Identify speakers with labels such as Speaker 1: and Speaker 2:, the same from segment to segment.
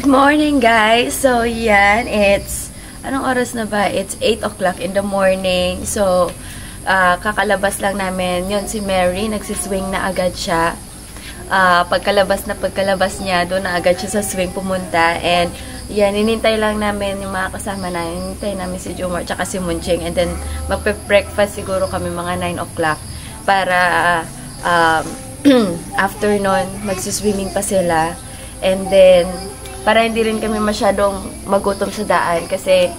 Speaker 1: Good morning, guys! So, yan, it's, anong oras na ba? It's 8 o'clock in the morning. So, kakalabas lang namin. Yun, si Mary, nagsiswing na agad siya. Pagkalabas niya, doon na agad siya sa swing pumunta. And, yan, inintay lang namin yung mga kasama na. Inintay namin si Jomar, tsaka si Munching. And then, magpe-breakfast siguro kami mga 9 o'clock. Para, after nun, magsiswimming pa sila. And then, para hindi rin kami masyadong magutom sa daan. Kasi,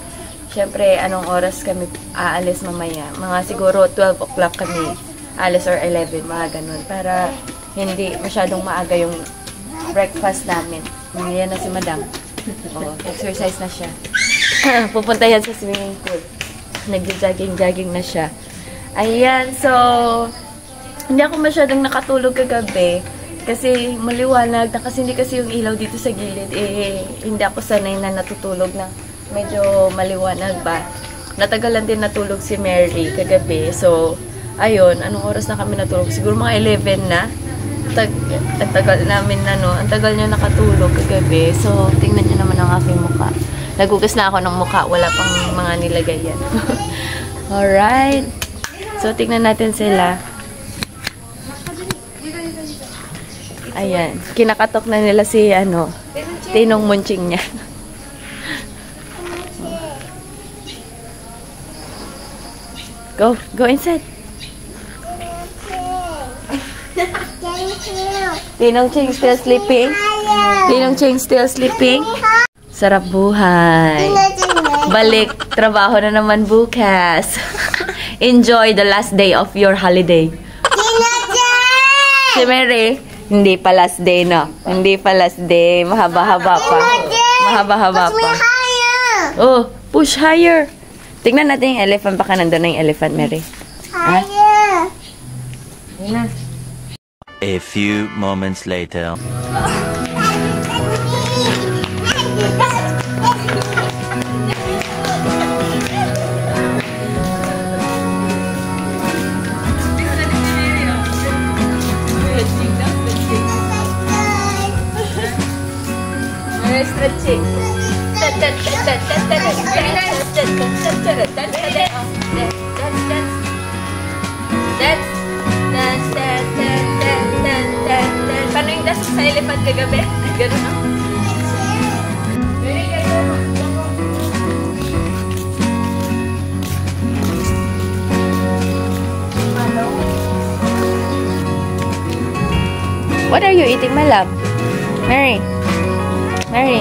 Speaker 1: syempre, anong oras kami aalis mamaya? Mga siguro 12 o'clock kami aalis or 11, mga ganun. Para hindi masyadong maaga yung breakfast namin. Yan na si Madam. Exercise na siya. Pupunta yan sa swimming pool. Nag-jogging na siya. Ayan, so, hindi ako masyadong nakatulog kagabi. Kasi maliwanag na, kasi hindi kasi yung ilaw dito sa gilid, hindi ako sanay na natutulog na medyo maliwanag ba. Natagalan din natulog si Mary kagabi. So, ayun, anong oras na kami natulog? Siguro mga 11 na. Ang tagal namin na, no? Ang tagal niya nakatulog kagabi. So, tingnan niyo naman ang aking mukha. Nagugas na ako ng mukha. Wala pang mga nilagay yan. Alright. So, tingnan natin sila. Ayan. Kinakatok na nila si, Tinong Munching niya. Go inside. Tinong Ching still sleeping? Tinong Ching still sleeping? Sarap buhay. Balik trabaho na naman bukas. Enjoy the last day of your holiday. Si Mary, hindi pa last day, no? Hindi pa last day. Mahaba-haba pa. Mahaba-haba pa. Oh, push higher. Tingnan natin yung elephant. Baka nandun na yung elephant, Mary. Higher.
Speaker 2: A few moments later.
Speaker 1: Stretching. Paano yung dance sa elephant kagabi? Ganun, no? What are you eating, my love? Mary? Mary?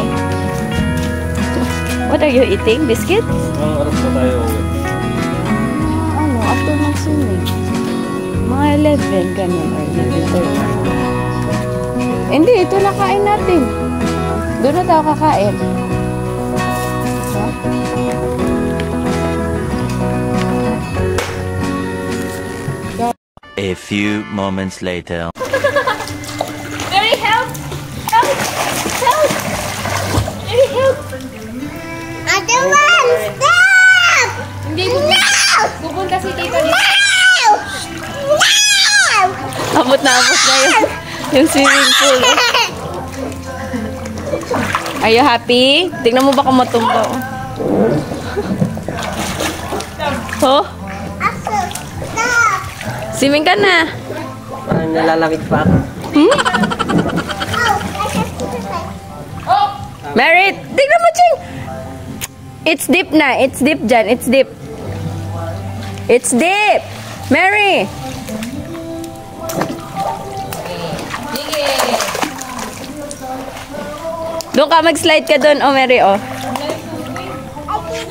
Speaker 1: What are you eating? Biscuits?
Speaker 3: Oras na tayo uwi.
Speaker 1: After mag-swimming. Mga 11, ganun. Or 11:30. Hindi, ito nakain natin. Doon na tayo kakain.
Speaker 2: A few moments later.
Speaker 1: Mary, help! Help! Help! Mary, help!
Speaker 4: Other one! Stop!
Speaker 1: Hindi, pupunta si Tita dito.
Speaker 4: No!
Speaker 1: Abot na yung swimming pool. Are you happy? Tignan mo baka matumba. Oh?
Speaker 4: Stop!
Speaker 1: Swimming ka na.
Speaker 3: Parang nalalawit pa ako.
Speaker 1: Mary, tignan mo, Ching! It's deep na. It's deep dyan. It's deep. It's deep! Mary! Doon ka, mag-slide ka doon. Oh, Mary, oh.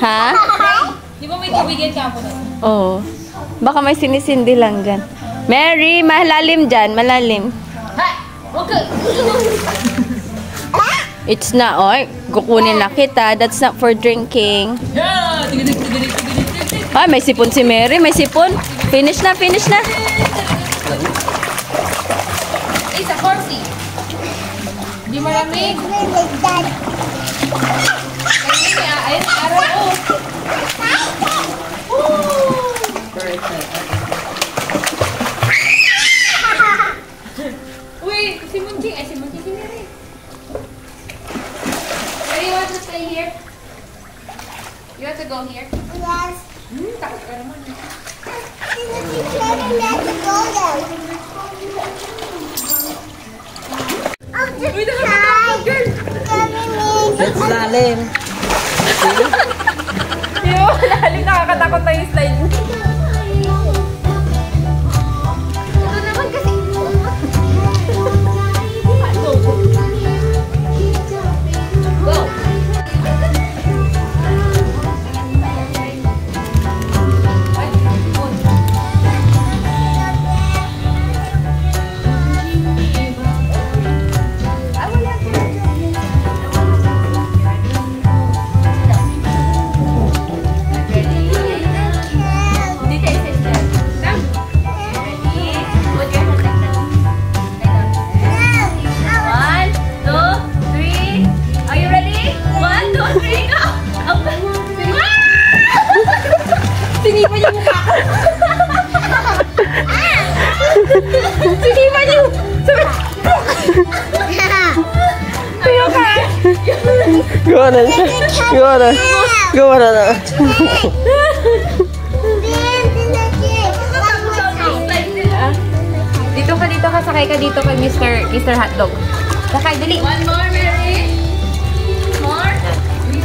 Speaker 1: Ha?
Speaker 5: Di ba may tubigan ka po doon?
Speaker 1: Oo. Baka may sinisindi lang dyan. Mary, malalim dyan. Malalim.
Speaker 5: Ha! Huwag ka!
Speaker 1: It's na, oy. Kukunin na kita. That's not for drinking.
Speaker 5: Yeah!
Speaker 1: Ay, may sipon si Mary. May sipon. Finish na, finish na.
Speaker 5: Isa, Corsi. Di malamig. Ayun, araw. Uy, si Munching. Ay, si Munching. Si Mary. go here?
Speaker 4: Yes.
Speaker 5: Takot ka naman.
Speaker 4: Let's go then. Oh, just try.
Speaker 3: Let's lalim.
Speaker 5: Yung lalim, nakakatakot na yung slide.
Speaker 4: Ito naman kasi.
Speaker 5: Go! Sinipan yung mukha ko. Sinipan yung... Tuyo ka.
Speaker 3: Gawa na siya. Gawa na. Gawa na na.
Speaker 5: Dito ka, sakay ka dito kay Mr. Hotdog. Sakay, dali. One more, Mary. More.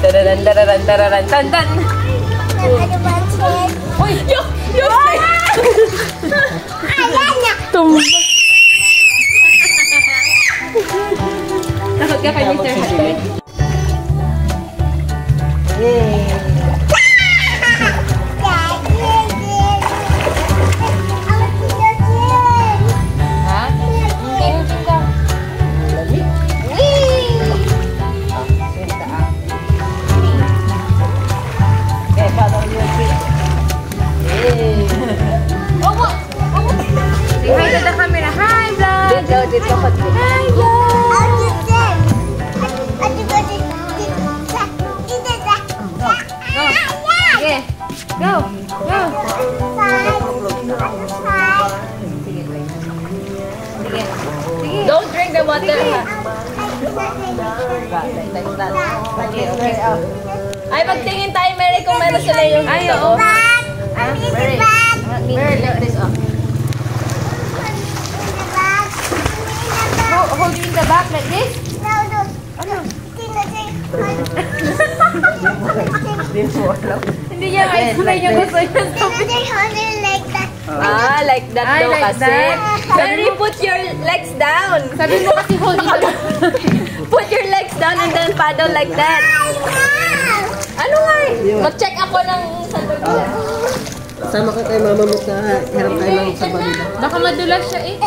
Speaker 1: Tararan, tararan, tararan, tandan.
Speaker 5: Uy! Yo!
Speaker 1: Tumba.
Speaker 5: Takot ka kay Mr. Hotdog.
Speaker 3: Yay!
Speaker 5: Ha? Tingin ka.
Speaker 3: Okay, follow your feet. Yay!
Speaker 5: Opo! Opo! Say hi to the camera. Hi, vlog!
Speaker 1: Dito ka.
Speaker 5: Hi, vlog! Sige. Go! Go! Sige. Sige.
Speaker 1: Don't drink the water. Ha? Ay, magtingin tayo, Mary, kung meron sila yung
Speaker 5: Ay,
Speaker 1: dito.
Speaker 5: oo.
Speaker 4: Mary.
Speaker 5: Mary, look this up. Hold it in the back like this. Hindi niya ma-explain yung gusto niya sabihin.
Speaker 1: Ah, like that
Speaker 5: Ay,
Speaker 1: daw
Speaker 5: like
Speaker 1: kasi.
Speaker 5: that.
Speaker 1: Mary, put your legs down.
Speaker 5: Sabi mo kasi hold it in the back.
Speaker 1: Put your legs down and then paddle like that. Ano nga eh? Mag-check ako ng sandal.
Speaker 3: Sama ka kay mama mo sa harap tayo ng sa balila.
Speaker 5: Baka madulas siya eh.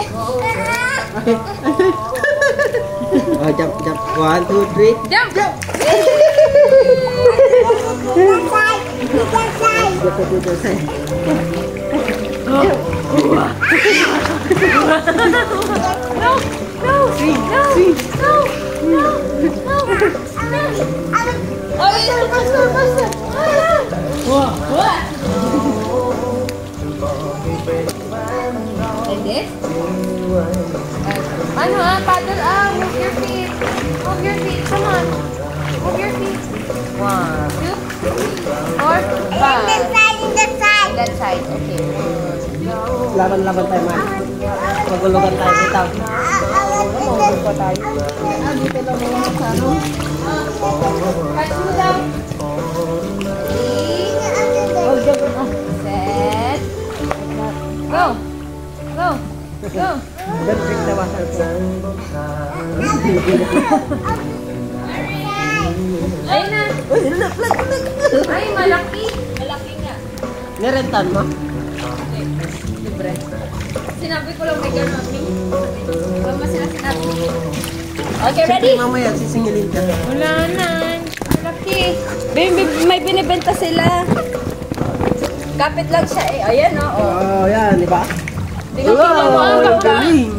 Speaker 3: Oh, jump, jump. 1, 2, 3.
Speaker 5: Jump! Jump!
Speaker 3: Go to the side.
Speaker 5: No! No! No! No! No!
Speaker 1: Oh, yeah. What?
Speaker 5: Like this? Ano paddle move your feet. Move your feet, come on. Move your feet. 1, 2, 3, 4, 5. That side, okay.
Speaker 3: Laban-laban tayo, man. Magulugan tayo dito.
Speaker 5: Catch mo daw. Set. Go. Go. Go.
Speaker 3: Don't drink the water po.
Speaker 5: Ay na. Ay, malaki. Malaki nga.
Speaker 3: Nirentan mo?
Speaker 5: Libre. Sinabi ko lang may gano'n. Huwag mo sila sinabi.
Speaker 1: Okay, ready?
Speaker 3: Mamaya, sisingilin ka.
Speaker 5: Wala na. Malaki.
Speaker 1: May binibenta sila. Kapit lang siya eh. Ayan o. Oh.
Speaker 3: Oh, yan, di ba?
Speaker 1: Tingnan mo mo ang
Speaker 3: galing.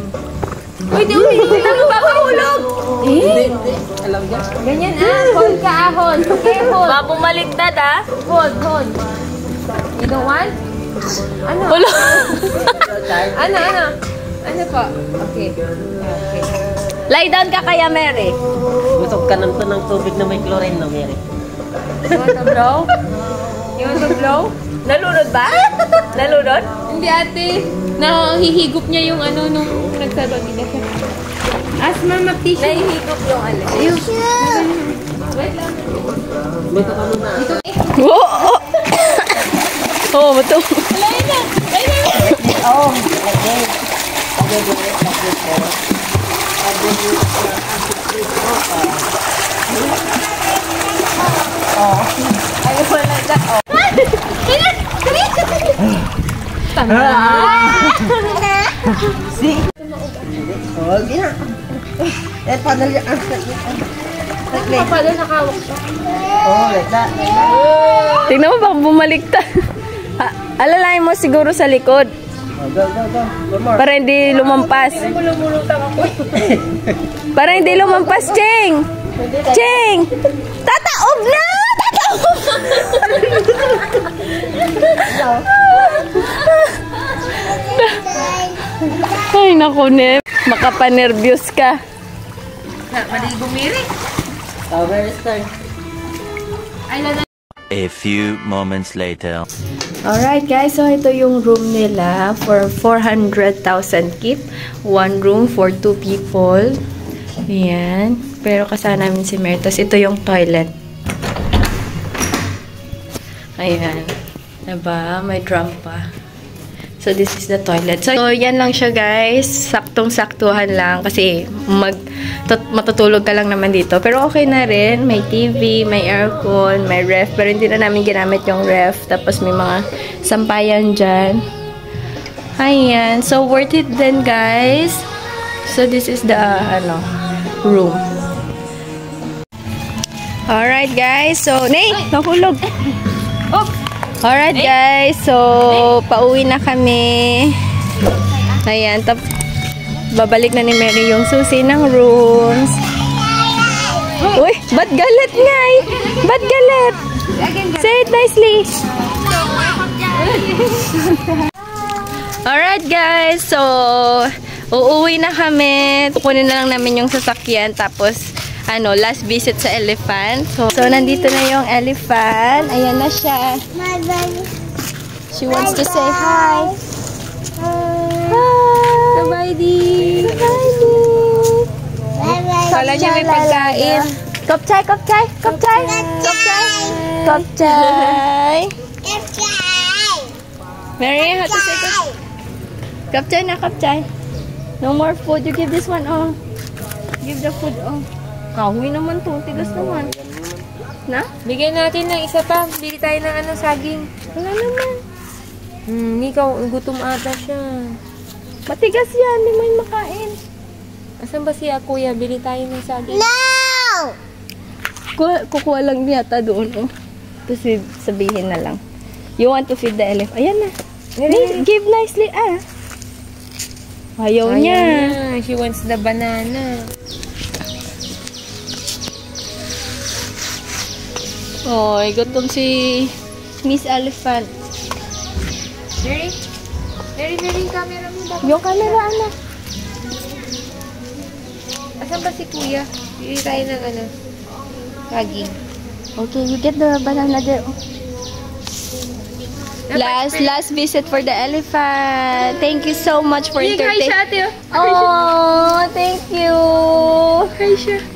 Speaker 5: Uy, di uy.
Speaker 1: Nakakahulog.
Speaker 5: Eh?
Speaker 3: Alam niya.
Speaker 5: Ganyan hold ka hold. Okay, hold.
Speaker 1: Mabumaliktad ah.
Speaker 5: Hold. You don't want? Ano?
Speaker 1: Hulog.
Speaker 5: Ano? Ano po? Okay. Okay.
Speaker 1: Lie down ka kaya, Mary.
Speaker 3: Busog ka ng tubig na may chlorine, no, Mary?
Speaker 5: You want to blow? You want to blow?
Speaker 1: Nalunod ba? Nalunod?
Speaker 5: Hindi ate. Nahihigop niya yung ano nung nagsabagida siya. As mama tissue.
Speaker 1: Nahihigop yung ano.
Speaker 5: Wait lang.
Speaker 3: Oo! Oo, bato.
Speaker 1: Ayaw mo lang ka.
Speaker 3: Oh, gina. Eh, paano yung
Speaker 5: Kapalo nakawak siya.
Speaker 3: Oh, like that.
Speaker 1: Tingnan mo baka bumaliktad. Alalahin mo siguro sa likod.
Speaker 3: Oh, go, go, go. One more.
Speaker 1: Para hindi lumampas. Para hindi lumampas, Cheng! Cheng! Tataob na! Tataob! Ay, naku, ne. Makapanervyos ka.
Speaker 5: Mali gumiri.
Speaker 3: Oh, where is turn?
Speaker 2: A few moments later.
Speaker 1: Alright guys, so ito yung room nila for 400,000 kip. One room for 2 people. Ayan. Pero kasama namin si Mary. Tapos ito yung toilet. Ayan. Diba? May drum pa. So this is the toilet. So yan lang siya guys. Saktong-saktuhan lang. Kasi matutulog ka lang naman dito. Pero okay na rin. May TV, may aircon, may ref. Pero hindi na namin ginamit yung ref. Tapos may mga sampayan dyan. Ayan. So worth it din guys. So this is the room. Alright guys. So, Nay! Nahulog!
Speaker 5: Oh!
Speaker 1: Alright guys, so pauwi na kami. Ayan, babalik na ni Mary yung susi ng rooms. Uy, ba't galit nga eh? Ba't galit? Say it nicely. Alright guys, so uuwi na kami. Kukunin na lang namin yung sasakyan tapos last visit sa elephant. So nandito na yung elephant. Ayan na siya. She wants to say hi. Hi. Bye-bye. Kala niya may pagkain. Kopchay, kopchay, kopchay. Kopchay. Kopchay. Mary, how to say kopchay? Kopchay na, kopchay. No more food. You give this one, oh. Give the food, oh. Kahoy naman to. Tigas naman. Na?
Speaker 5: Bigyan natin ng isa pa. Bili tayo ng saging.
Speaker 1: Wala naman.
Speaker 5: Ikaw, gutom ata siya.
Speaker 1: Matigas yan. Hindi mo yung makain.
Speaker 5: Asan ba siya, kuya? Bili tayo ng saging.
Speaker 4: No!
Speaker 1: Kukuha lang yata doon, oh. Tapos sabihin na lang. You want to feed the elephant? Ayan na. Give nicely, ah. Ayaw niya.
Speaker 5: She wants the banana.
Speaker 1: Oy, gutom si Miss Elephant.
Speaker 5: Mary, camera mo dapat.
Speaker 1: Yung camera, anak.
Speaker 5: Asan ba si kuya? Bili tayo ng saging.
Speaker 1: Okay, you get the banana there. Oh. Last visit for the elephant. Thank you so much for entertaining. Oh, thank you.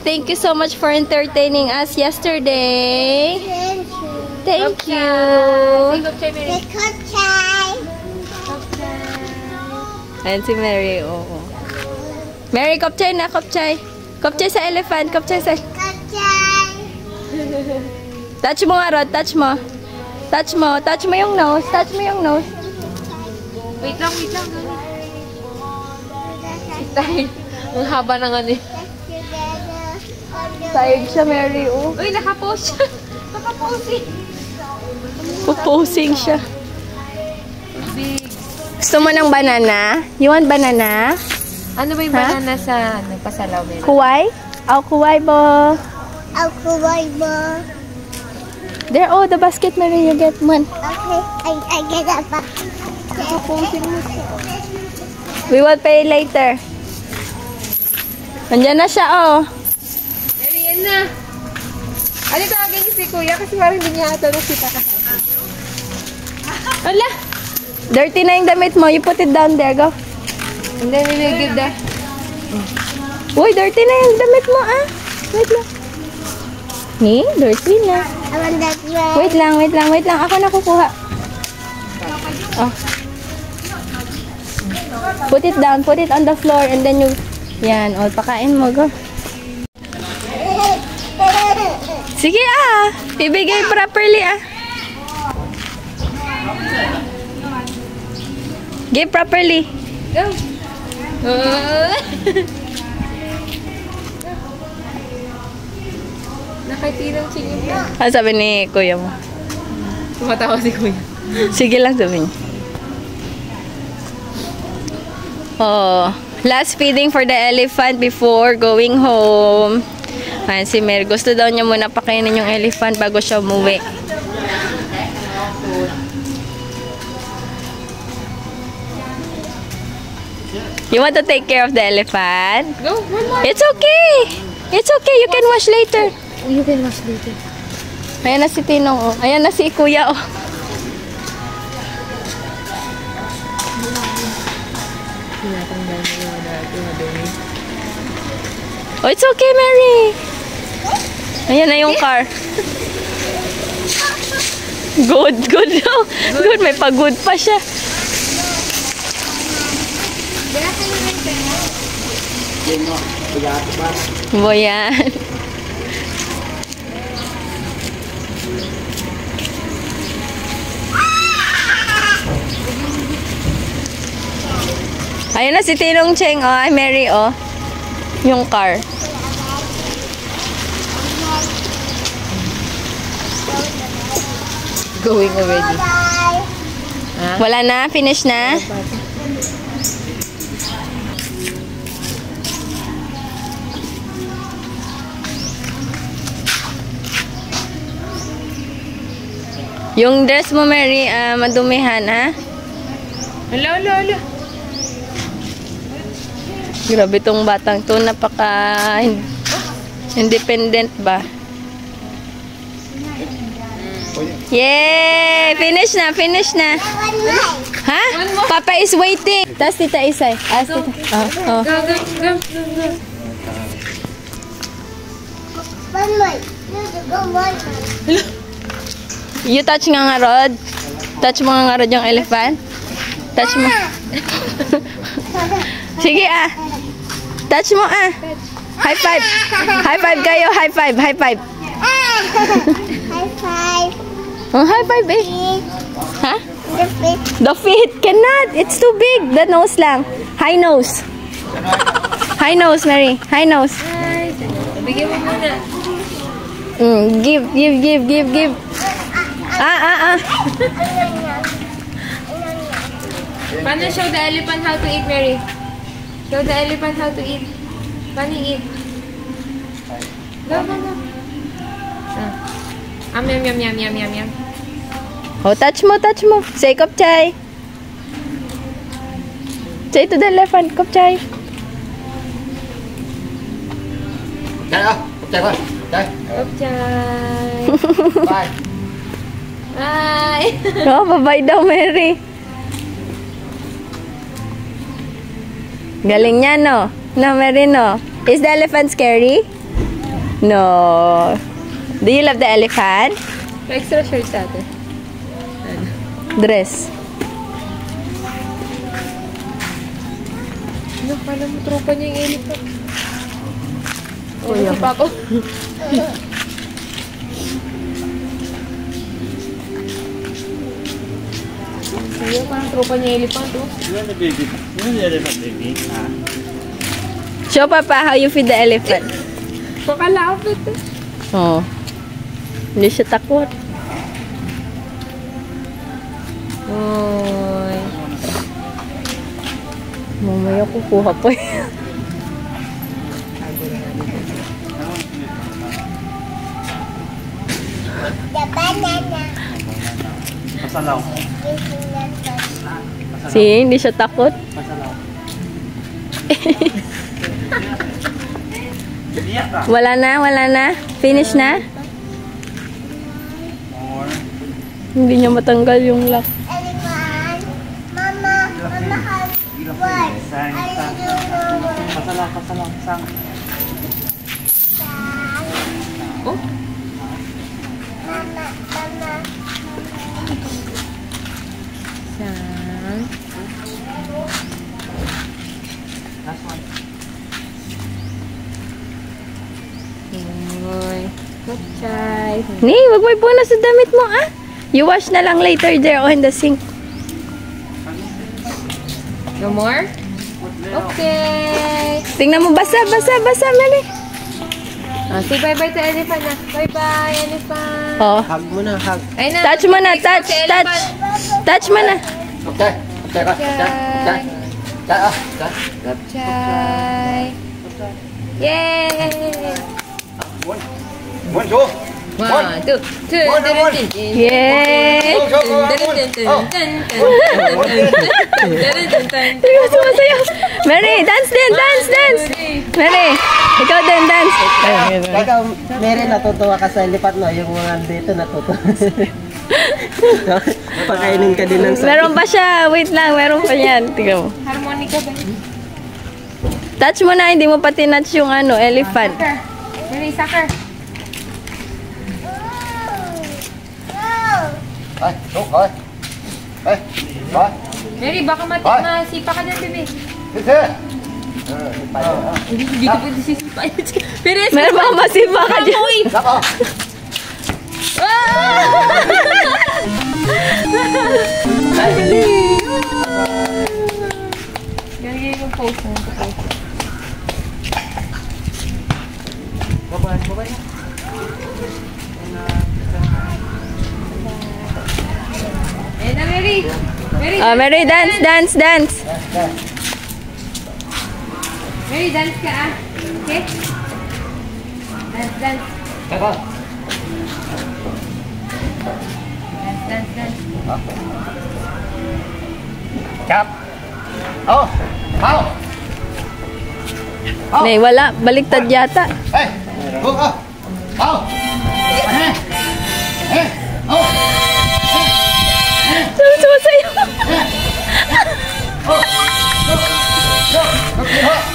Speaker 1: Thank you so much for entertaining us yesterday. Thank you. Ayan si Mary. Oh. Mary, kopchay na, kopchay. Kopchay sa elephant. Kopchay sa... Touch mo nga, Rod. Touch mo. Touch mo. Touch mo yung nose. Touch mo yung nose.
Speaker 5: Wait lang. Tired. Ang haba ng ano eh.
Speaker 1: Tired siya, Mary. Oh.
Speaker 5: Uy, nakapose siya. Nakaposing.
Speaker 1: Puposing siya.
Speaker 5: Big.
Speaker 1: Gusto mo ng banana? You want banana?
Speaker 5: Ano ba yung banana sa pasalaw, Mary?
Speaker 1: Kuway? Oh, kuway bo. There, oh, the basket, Mary. You get one.
Speaker 4: Okay, I get that back.
Speaker 1: We will pay later. Nandiyan na siya, oh.
Speaker 5: Mary, yan na. Ano tawagin niyo si kuya? Kasi parang hindi niya ata nakita ka sa akin. Hala!
Speaker 1: Dirty na yung damit mo. You put it down there. Go.
Speaker 5: And then we will give the...
Speaker 1: Uy, dirty na yung damit mo, ah. Wait lang. Dirty na.
Speaker 4: I want that one.
Speaker 1: Wait lang. Ako na kukuha. Oh. Put it down. Put it on the floor and then you... Yan. O, pakain mo. Go. Sige, ah. Ibigay properly, ah. Give properly.
Speaker 5: Go! Nakatirang singin pa.
Speaker 1: Ano sabi ni kuya mo?
Speaker 5: Tumatawa si kuya.
Speaker 1: Sige lang sabi niya. Oh, last feeding for the elephant before going home. Ayan si Mary. Gusto daw niya muna pakainin yung elephant bago siya umuwi. You want to take care of the elephant?
Speaker 5: Go! One more!
Speaker 1: It's okay. It's okay. You can wash later.
Speaker 5: You can wash later.
Speaker 1: Ayan na si Tinong. Oh. Ayan na si Kuya. Oh. Oh, it's okay, Mary. Ayan na yung car. Good. Good. May pagod pa siya. Boyan. Ayun na si Tinong Cheng, oh. Ay, Mary, oh. Yung car.
Speaker 5: Going already.
Speaker 1: Wala na? Finish na? Yung dress mo, Mary, madumihan, ha?
Speaker 5: Hala.
Speaker 1: Grabe tong batang to, napaka independent ba? Yay! Finish na. Ha? Papa is waiting. Tas tita Isay. Ask tita. Oh.
Speaker 5: Go.
Speaker 4: One more. Go one.
Speaker 1: You touch nga Rod. Touch mo nga Rod yung elephant. Touch mo. Sige, ah. Touch mo, ah. High five. High five kayo. High five.
Speaker 4: High five.
Speaker 1: Oh, high five, eh. Ha?
Speaker 4: The fish.
Speaker 1: The feet. Cannot. It's too big. The nose lang. High nose. High nose, Mary. High nose.
Speaker 5: Ay, bigyan mo muna.
Speaker 1: Give. Ah.
Speaker 5: Paano show the elephant how to eat, Mary? Show the elephant how to eat. Paano eat? Go. Yum.
Speaker 1: Oh, touch mo. Say kop chai. Say to the elephant, kop chai.
Speaker 5: Kopchay. Bye.
Speaker 1: Oh, bye-bye daw, Mary. Galing niya, no? No, Mary, no? Is the elephant scary? No. Do you love the elephant?
Speaker 5: Extra shirt sa atin.
Speaker 1: Dress.
Speaker 5: Ano, pala mo tropa niya yung elephant. Si Papa. Sige, parang tropa niya yung elephant, oh.
Speaker 1: Show Papa how you feed the elephant.
Speaker 5: Pakalapit, eh.
Speaker 1: Oh. Hindi siya takot.
Speaker 5: Oy.
Speaker 1: Mamaya kukuha pa eh.
Speaker 4: The banana.
Speaker 3: Pasalaw.
Speaker 1: See, hindi siya takot. Wala na. Finish na.
Speaker 3: More.
Speaker 1: Hindi niya matanggal yung lock.
Speaker 4: Elephant. Mama has what? I don't know what.
Speaker 3: Kasalang, sang.
Speaker 5: Oh?
Speaker 4: Mama.
Speaker 5: Sang.
Speaker 3: Last one.
Speaker 5: Uy. Kutchay.
Speaker 1: Nee, wag mo ipuna sa damit mo, ah. You wash na lang later there on the sink.
Speaker 5: No more? Okay.
Speaker 1: Tingnan mo, basa, Mary.
Speaker 5: Say bye-bye to elephant na. Bye-bye, elephant.
Speaker 1: Oh.
Speaker 3: Hug mo na, hug.
Speaker 5: Ay na.
Speaker 1: Touch mo na, touch. Touch mo na.
Speaker 3: Okay.
Speaker 5: Kutchay. Yay!
Speaker 3: 1, 2.
Speaker 5: 1, 2, 3.
Speaker 1: Yay! Tingnan mo, sumasayaw. Mary, dance din, dance. Mary, ikaw din, dance.
Speaker 3: Ikaw, Mary, natutuwa ka sa lipat mo. Yung mga dito natutuwa. Pakainin ka din ng sakit.
Speaker 1: Meron pa siya. Wait lang, meron pa yan. Tingnan mo.
Speaker 5: Harmonica ba?
Speaker 1: Touch mo na, hindi mo pa tinouch yung elephant.
Speaker 5: Soccer. Mary, soccer.
Speaker 3: Ay, ay. Ay, ay.
Speaker 5: Mary, baka masipa ka dyan, bebe.
Speaker 3: Sige.
Speaker 5: Hindi ko pwede sisipa. Pero,
Speaker 1: Meron baka masipa ka dyan.
Speaker 3: Lako.
Speaker 5: Galing yung pose mo.
Speaker 3: Babay.
Speaker 5: Ayan na, Mary. Mary,
Speaker 1: Mary, dance.
Speaker 5: Mary, dance ka ah. Okay? Dance.
Speaker 3: Lako.
Speaker 5: Dance.
Speaker 3: Cap. Oh. How?
Speaker 1: May wala, baliktad yata.
Speaker 3: Hey. Go. How? Oh.
Speaker 1: Sumasayaw.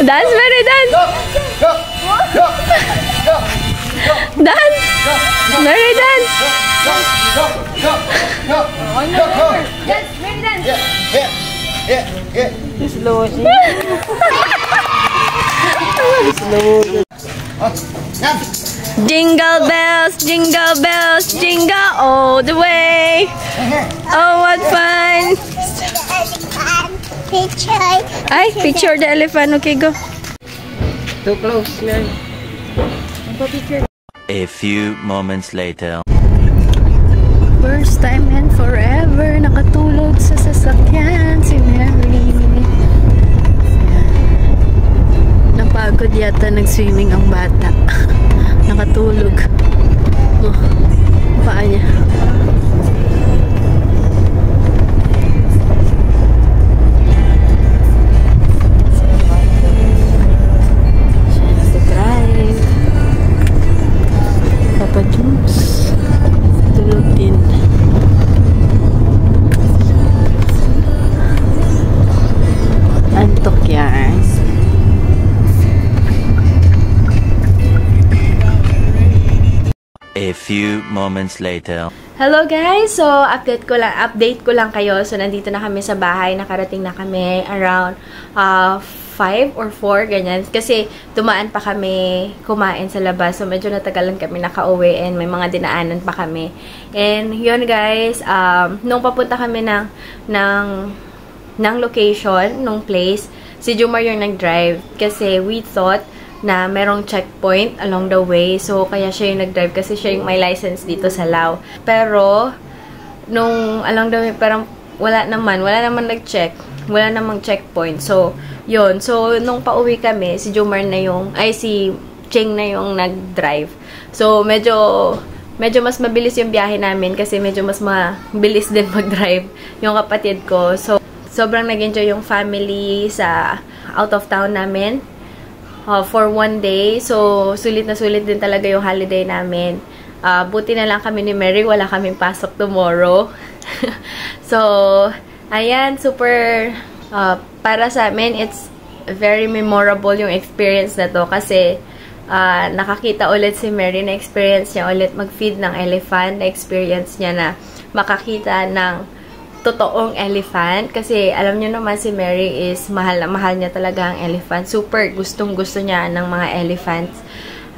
Speaker 1: Dance, Mary, dance.
Speaker 3: Go.
Speaker 1: Dance. Mary, dance.
Speaker 3: Go.
Speaker 5: Dance, Mary, dance.
Speaker 3: Yeah.
Speaker 1: Slow. Jingle bells, jingle all the way. Oh, what fun.
Speaker 4: Picture.
Speaker 1: Ay, picture the elephant. Okay, go.
Speaker 3: Too close, Mary.
Speaker 2: A few moments later.
Speaker 1: First time and forever nakatulog sa sasakyan si Mary. Napagod yata nag-swimming ang bata. Nakatulog. Oh, paa niya. Siya nag-drive. Papa Juice. Tulog din. Antok yan.
Speaker 2: A few moments later.
Speaker 1: Hello guys! So, update ko lang kayo. So, nandito na kami sa bahay. Nakarating na kami around 5 or 4, ganyan. Kasi, dumaan pa kami kumain sa labas. So, medyo natagalan kami nakauwi and may mga dinaanan pa kami. And, yun guys, nung papunta kami ng location, nung place, si Jumar yung nag-drive. Kasi, we thought na merong checkpoint along the way. So, kaya siya yung nag-drive kasi siya yung may license dito sa Lao. Pero, nung along the way, parang wala naman nag-check. Wala namang checkpoint. So, yun. So, nung pauwi kami, si Jomar na si Cheng na yung nag-drive. So, medyo mas mabilis yung biyahe namin kasi medyo mas mabilis din mag-drive yung kapatid ko. So, sobrang nag-enjoy yung family sa out of town namin. For 1 day. So, sulit na sulit din talaga yung holiday namin. Buti na lang kami ni Mary. Wala kaming pasok tomorrow. So, ayan. Super para sa amin, it's very memorable yung experience na to kasi nakakita ulit si Mary, na experience niya ulit mag-feed ng elephant, na experience niya na makakita ng totoong elephant kasi alam niyo naman si Mary is mahal na mahal niya talaga ang elephant. Super gustong-gusto niya ng mga elephants.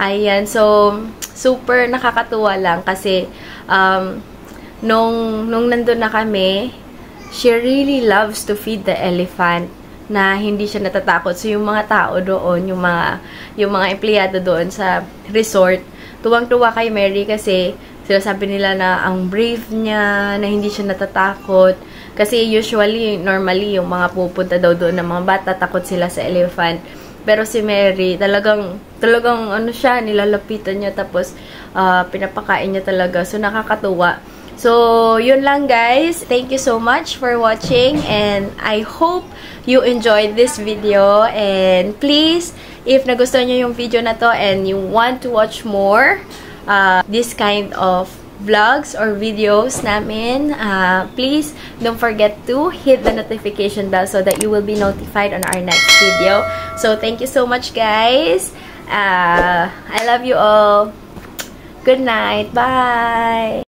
Speaker 1: Ayan, so super nakakatuwa lang kasi nung nandun na kami, she really loves to feed the elephant na hindi siya natatakot. So yung mga tao doon, yung mga empleyado doon sa resort, tuwang-tuwa kay Mary kasi sila sabi nila na ang brave niya, na hindi siya natatakot. Kasi usually, normally, yung mga pupunta daw doon ng mga bata, takot sila sa elephant. Pero si Mary, talagang ano siya, nilalapitan niya, tapos pinapakain niya talaga. So, nakakatuwa. So, yun lang guys. Thank you so much for watching, and I hope you enjoyed this video. And please, if nagustuhan niyo yung video na to and you want to watch more, this kind of vlogs or videos namin, please don't forget to hit the notification bell so that you will be notified on our next video. So thank you so much guys. I love you all. Good night. Bye.